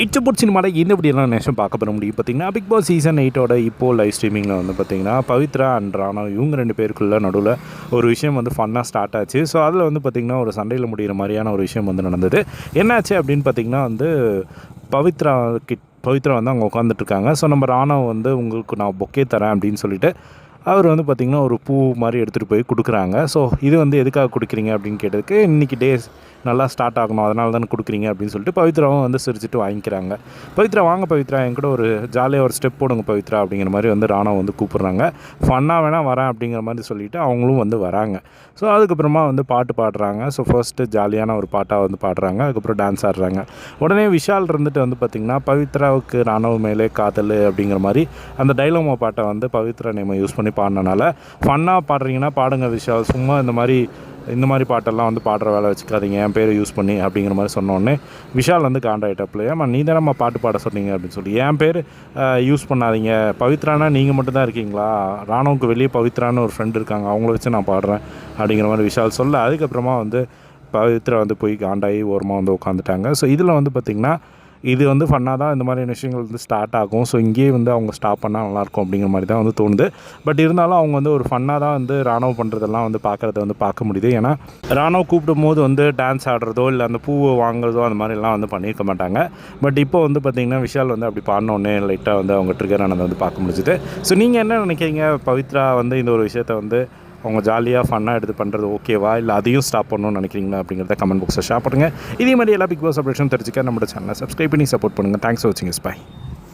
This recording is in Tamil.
இச்சப்போட் சினிமாவில் என்ன இப்படியெல்லாம் நேஷம் பார்க்க போகிற முடியும் பார்த்தீங்கன்னா, பிக் பாஸ் சீசன் 8ஓட இப்போது லைவ் ஸ்ட்ரீமிங்கில் வந்து பார்த்திங்கன்னா, பவித்ரா அண்ட் ராணா இவங்க 2 பேருக்குள்ள நடுவில் ஒரு விஷயம் வந்து ஃபன்னாக ஸ்டார்ட் ஆச்சு. ஸோ அதில் வந்து பார்த்திங்கன்னா, ஒரு சண்டையில் முடிகிற மாதிரியான ஒரு விஷயம் வந்து நடந்தது. என்னாச்சு அப்படின்னு பார்த்திங்கன்னா வந்து, பவித்ரா வந்து அவங்க உட்காந்துட்ருக்காங்க. ஸோ நம்ம ராணாவை வந்து உங்களுக்கு நான் பொக்கே தரேன் அப்படின்னு சொல்லிட்டு அவர் வந்து பார்த்திங்கன்னா ஒரு பூ மாதிரி எடுத்துகிட்டு போய் கொடுக்குறாங்க. ஸோ இது வந்து எதுக்காக கொடுக்குறீங்க அப்படின்னு கேட்டதுக்கு, இன்றைக்கி டேஸ் நல்லா ஸ்டார்ட் ஆகணும், அதனால தானே கொடுக்குறீங்க அப்படின்னு சொல்லிட்டு பவித்ராவும் வந்து சிரிச்சுட்டு வாங்கிக்கிறாங்க. பவித்ரா வாங்க பவித்ரா, என் கூட ஒரு ஜாலியாக ஒரு ஸ்டெப் போடுங்க பவித்ரா அப்படிங்கிற மாதிரி வந்து ராணா வந்து கூப்பிட்றாங்க. ஃபன்னாக வேணால் வரேன் அப்படிங்கிற மாதிரி சொல்லிவிட்டு அவங்களும் வந்து வராங்க. ஸோ அதுக்கப்புறமா வந்து பாட்டு பாடுறாங்க. ஸோ ஃபர்ஸ்ட்டு ஜாலியான ஒரு பாட்டாக வந்து பாடுறாங்க. அதுக்கப்புறம் டான்ஸ் ஆடுறாங்க. உடனே விஷால் இருந்துட்டு வந்து பார்த்திங்கன்னா, பவித்ராவுக்கு ராணாவு மேலே காதல் அப்படிங்கிற மாதிரி அந்த டைலோமா பாட்டை வந்து பவித்ரா நேமை யூஸ் பண்ணி பாடினனால, ஃபன்னாக பாடுறீங்கன்னா பாடுங்க விஷால், சும்மா இந்த மாதிரி பாட்டெல்லாம் வந்து பாடுற வேலை வச்சுக்காதீங்க என் பேரை யூஸ் பண்ணி அப்படிங்கிற மாதிரி சொன்னோடனே விஷால் வந்து காண்டாயிட்டப்பில், ஏம்மா நீ தானம்மா பாட்டு பாட சொன்னீங்க அப்படின்னு சொல்லி, என் பேர் யூஸ் பண்ணாதீங்க, பவித்ரானா நீங்கள் மட்டும்தான் இருக்கீங்களா, ராணுவுக்கு வெளியே பவித்ரான்னு ஒரு ஃப்ரெண்டு இருக்காங்க, அவங்கள வச்சு நான் பாடுறேன் அப்படிங்கிற மாதிரி விஷால் சொல்ல, அதுக்கப்புறமா வந்து பவித்ரா வந்து போய் காண்டாகி ஓரமாக வந்து உட்காந்துட்டாங்க. ஸோ இதில் வந்து பார்த்திங்கன்னா, இது வந்து ஃபன்னாக தான் இந்த மாதிரியான விஷயங்கள் வந்து ஸ்டார்ட் ஆகும். ஸோ இங்கேயே வந்து அவங்க ஸ்டாப் பண்ணால் நல்லாயிருக்கும் அப்படிங்கிற மாதிரி தான் வந்து தோணுது. பட் இருந்தாலும் அவங்க வந்து ஒரு ஃபன்னாக தான் வந்து ராணுவ பண்ணுறதெல்லாம் வந்து பார்க்க முடியுது. ஏன்னா ராணுவ கூப்பிடும்போது வந்து டான்ஸ் ஆடுறதோ இல்லை அந்த பூவை வாங்குறதோ அந்த மாதிரிலாம் வந்து பண்ணியிருக்க மாட்டாங்க. பட் இப்போ வந்து பார்த்திங்கன்னா விஷால் வந்து அப்படி பாடினோடனே லைட்டாக வந்து அவங்க ட்ரிகர் ஆனதை வந்து பார்க்க முடிஞ்சுது. ஸோ நீங்கள் என்ன நினைக்கிறீங்க? பவித்ரா வந்து இந்த ஒரு விஷயத்தை வந்து அவங்க ஜாலியாக ஃபன்னாக எடுத்து பண்ணுறது ஓகேவா, இல்லை அதையும் ஸ்டாப் பண்ணணும்னு நினைக்கிறீங்களா அப்படிங்கிறத கமெண்ட் பாக்ஸில் ஷேர் பண்ணுங்கள். இதே மாதிரி எல்லா பிக் பாஸ் அப்டேஷன் தெரிஞ்சுக்க நம்மளோட சேனலை சப்ஸ்கிரைப் பண்ணி சப்போர்ட் பண்ணுங்கள். தேங்க்ஸ் ஃபார் வாட்சிங். பை.